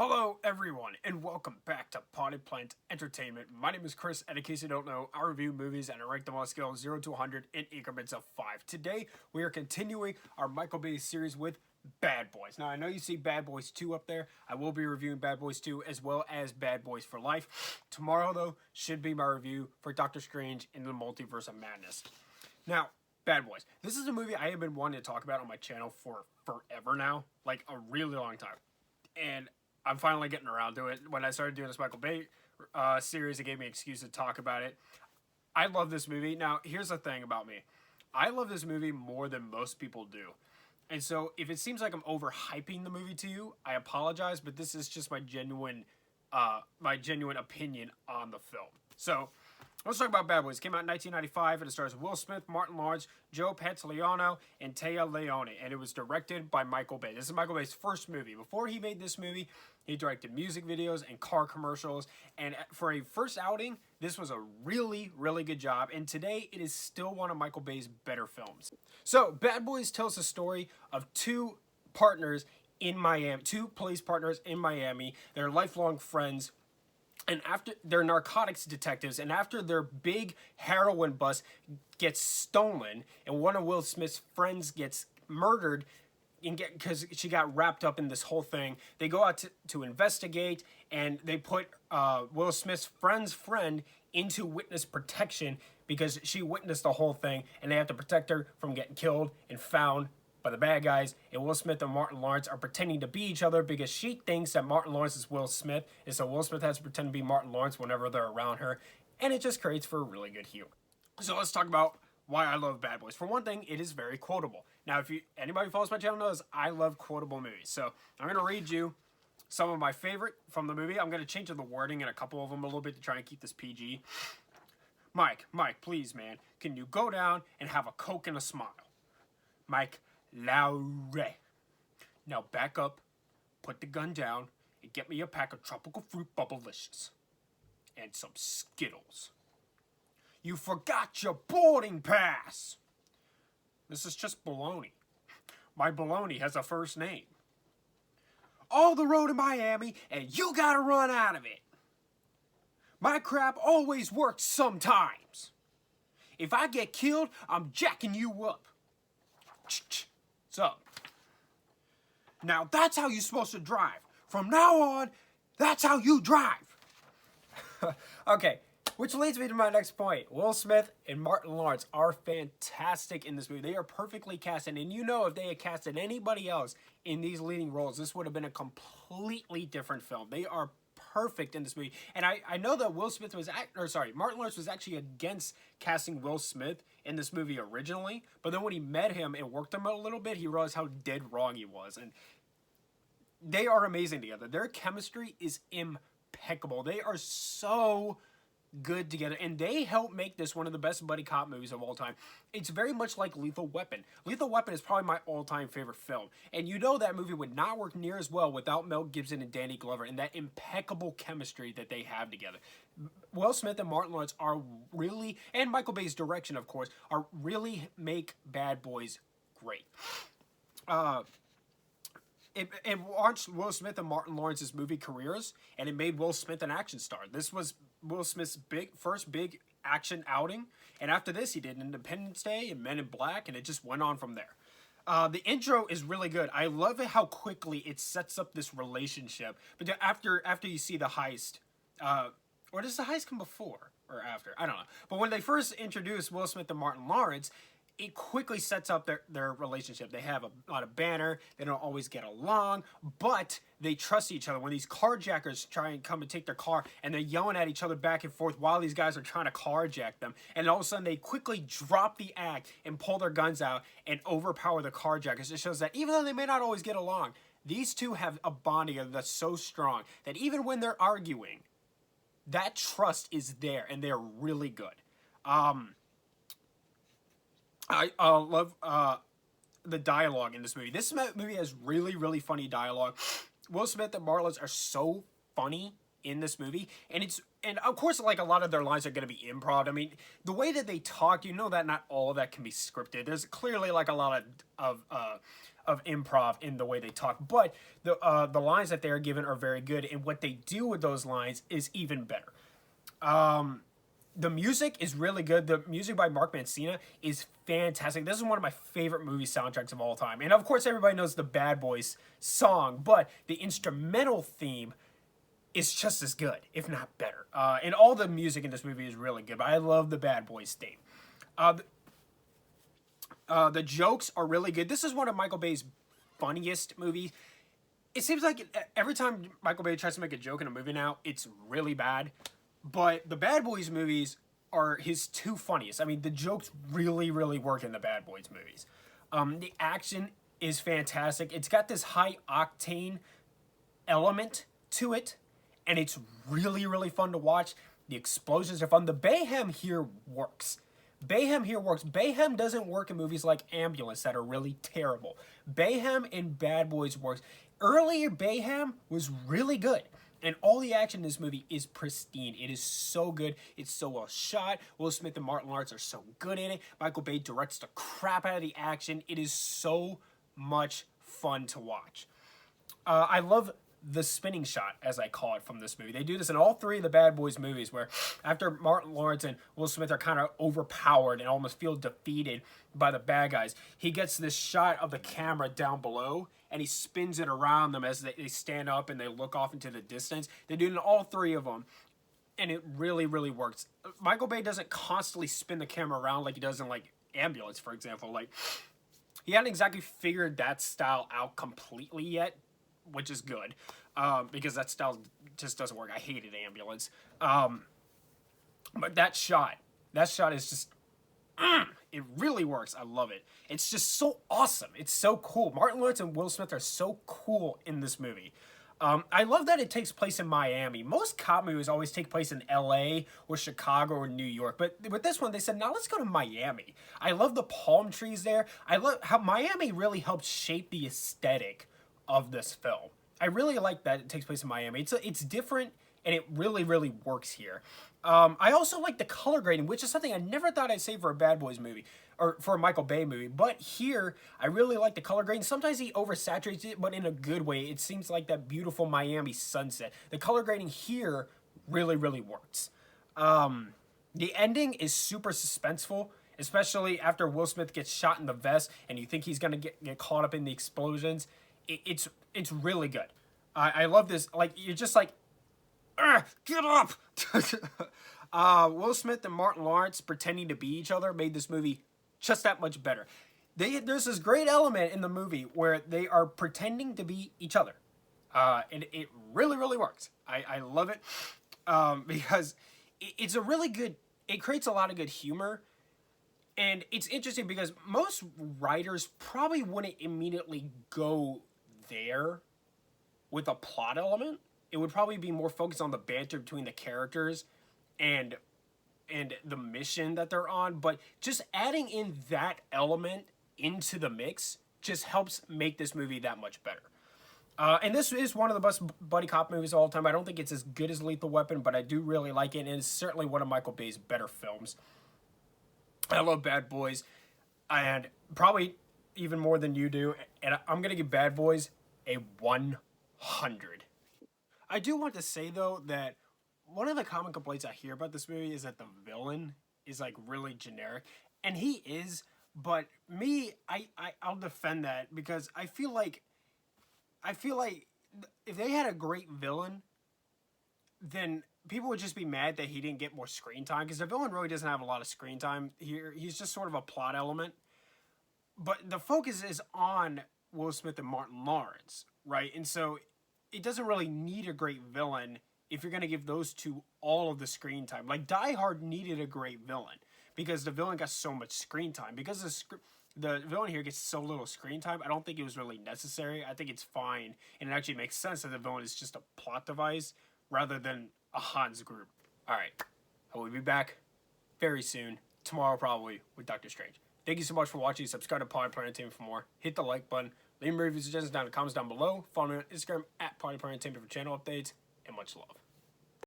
Hello everyone and welcome back to Potted Plant Entertainment. My name is Chris, and in case you don't know, I review movies and I rank them on a scale of 0 to 100 in increments of 5. Today we are continuing our Michael Bay series with Bad Boys. Now I know you see Bad Boys 2 up there. I will be reviewing Bad Boys 2 as well as Bad Boys for Life. Tomorrow though should be my review for Doctor Strange in the Multiverse of Madness. Now, Bad Boys. This is a movie I have been wanting to talk about on my channel for forever now. Like a really long time. And I'm finally getting around to it. When I started doing this Michael Bay series, it gave me an excuse to talk about it. I love this movie. Now, here's the thing about me. I love this movie more than most people do. And so, if it seems like I'm overhyping the movie to you, I apologize, but this is just my genuine opinion on the film. So, let's talk about Bad Boys. It came out in 1995, and it stars Will Smith, Martin Lawrence, Joe Pantoliano, and Téa Leoni. And it was directed by Michael Bay. This is Michael Bay's first movie. Before he made this movie, he directed music videos and car commercials. And for a first outing, this was a really, really good job. And today, it is still one of Michael Bay's better films. So, Bad Boys tells the story of two partners in Miami, two police partners in Miami. They're lifelong friends. And after they're narcotics detectives, and after their big heroin bust gets stolen, and one of Will Smith's friends gets murdered, because she got wrapped up in this whole thing, they go out to investigate, and they put Will Smith's friend's friend into witness protection because she witnessed the whole thing, and they have to protect her from getting killed and found by the bad guys. And Will Smith and Martin Lawrence are pretending to be each other because she thinks that Martin Lawrence is Will Smith, and so Will Smith has to pretend to be Martin Lawrence whenever they're around her, and it just creates for a really good humor. So let's talk about why I love Bad Boys. For one thing, it is very quotable. Now, if anybody who follows my channel knows, I love quotable movies. So I'm going to read you some of my favorite from the movie. I'm going to change the wording in a couple of them a little bit to try and keep this PG. Mike, please, man, can you go down and have a Coke and a smile? Mike Lowry. Now back up, put the gun down, and get me a pack of tropical fruit bubblicious. And some Skittles. You forgot your boarding pass! This is just baloney. My baloney has a first name. All the road to Miami, and you gotta run out of it. My crap always works sometimes. If I get killed, I'm jacking you up. So, now that's how you're supposed to drive. From now on, that's how you drive. Okay, which leads me to my next point. Will Smith and Martin Lawrence are fantastic in this movie. They are perfectly casted, and you know if they had casted anybody else in these leading roles, this would have been a completely different film. They are perfect in this movie. And I know that Martin Lawrence was actually against casting Will Smith in this movie originally, but then when he met him and worked him a little bit, he realized how dead wrong he was. And they are amazing together. Their chemistry is impeccable. They are so good together, and they help make this one of the best buddy cop movies of all time. It's very much like Lethal Weapon. Lethal Weapon is probably my all-time favorite film, and you know that movie would not work near as well without Mel Gibson and Danny Glover and that impeccable chemistry that they have together. Will Smith and Martin Lawrence are really, and Michael Bay's direction, of course, are really make Bad Boys great. It launched Will Smith and Martin Lawrence's movie careers, and it made Will Smith an action star. This was Will Smith's first big action outing, and after this, he did Independence Day and Men in Black, and it just went on from there. The intro is really good. I love it how quickly it sets up this relationship. But after you see the heist, or does the heist come before or after? I don't know. But when they first introduced Will Smith and Martin Lawrence, it quickly sets up their relationship. They have a lot of banter. They don't always get along, but they trust each other. When these carjackers try and come and take their car, and they're yelling at each other back and forth while these guys are trying to carjack them, and all of a sudden they quickly drop the act and pull their guns out and overpower the carjackers. It shows that even though they may not always get along, these two have a bond together that's so strong that even when they're arguing, that trust is there, and they're really good. I love the dialogue in this movie. This movie has really, really funny dialogue. Will Smith and Martin Lawrence are so funny in this movie, and of course, like, a lot of their lines are going to be improv. I mean, the way that they talk, you know that not all of that can be scripted. There's clearly like a lot of of improv in the way they talk, but the lines that they are given are very good, and what they do with those lines is even better. The music is really good. The music by Mark Mancina is fantastic. This is one of my favorite movie soundtracks of all time. And of course, everybody knows the Bad Boys song, but the instrumental theme is just as good, if not better. And all the music in this movie is really good, but I love the Bad Boys theme. The jokes are really good. This is one of Michael Bay's funniest movies. It seems like every time Michael Bay tries to make a joke in a movie now, it's really bad. But the Bad Boys movies are his two funniest. I mean, the jokes really, really work in the Bad Boys movies. The action is fantastic. It's got this high octane element to it, and it's really, really fun to watch. The explosions are fun. The Bayhem here works. Bayhem doesn't work in movies like Ambulance that are really terrible. Bayhem in Bad Boys works. Earlier Bayhem was really good. And all the action in this movie is pristine. It is so good. It's so well shot. Will Smith and Martin Lawrence are so good in it. Michael Bay directs the crap out of the action. It is so much fun to watch. I love the spinning shot, as I call it, from this movie. They do this in all three of the Bad Boys movies, where after Martin Lawrence and Will Smith are kind of overpowered and almost feel defeated by the bad guys, he gets this shot of the camera down below, and he spins it around them as they stand up and they look off into the distance. They do it in all three of them, and it really, really works. Michael Bay doesn't constantly spin the camera around like he does in, like, Ambulance, for example. Like, he hadn't exactly figured that style out completely yet, which is good, because that style just doesn't work. I hated Ambulance. But that shot is just, it really works. I love it. It's just so awesome. It's so cool. Martin Lawrence and Will Smith are so cool in this movie. I love that it takes place in Miami. Most cop movies always take place in LA or Chicago or New York. But with this one, they said, now let's go to Miami. I love the palm trees there. I love how Miami really helped shape the aesthetic of this film. I really like that it takes place in Miami. It's different, and it really, really works here. I also like the color grading, which is something I never thought I'd say for a Bad Boys movie, or for a Michael Bay movie. But here, I really like the color grading. Sometimes he oversaturates it, but in a good way. It seems like that beautiful Miami sunset. The color grading here really, really works. The ending is super suspenseful, especially after Will Smith gets shot in the vest, and you think he's going to get caught up in the explosions. It's really good. I love this. Like, you're just like, get up! Will Smith and Martin Lawrence pretending to be each other made this movie just that much better. There's this great element in the movie where they are pretending to be each other. And it really, really works. I love it because it's a really good, it creates a lot of good humor. And it's interesting because most writers probably wouldn't immediately go there with a plot element. It would probably be more focused on the banter between the characters and the mission that they're on. But just adding in that element into the mix just helps make this movie that much better. And this is one of the best buddy cop movies of all time. I don't think it's as good as Lethal Weapon, but I do really like it. And it's certainly one of Michael Bay's better films. I love Bad Boys, and probably even more than you do. And I'm going to give Bad Boys a 100. I do want to say, though, that one of the common complaints I hear about this movie is that the villain is, like, really generic. And he is, but me, I'll defend that because I feel like if they had a great villain, then people would just be mad that he didn't get more screen time, because the villain really doesn't have a lot of screen time here. He's just sort of a plot element. But the focus is on Will Smith and Martin Lawrence, right? And so it doesn't really need a great villain if you're going to give those two all of the screen time. Like, Die Hard needed a great villain because the villain got so much screen time. Because the villain here gets so little screen time, I don't think it was really necessary. I think it's fine, and it actually makes sense that the villain is just a plot device rather than a Hans group. All right, I will be back very soon, tomorrow probably, with Doctor Strange. Thank you so much for watching. Subscribe to Party Plan Entertainment for more. Hit the like button. Leave me reviews, suggestions down in the comments down below. Follow me on Instagram at Party Plan Entertainment for channel updates, and much love.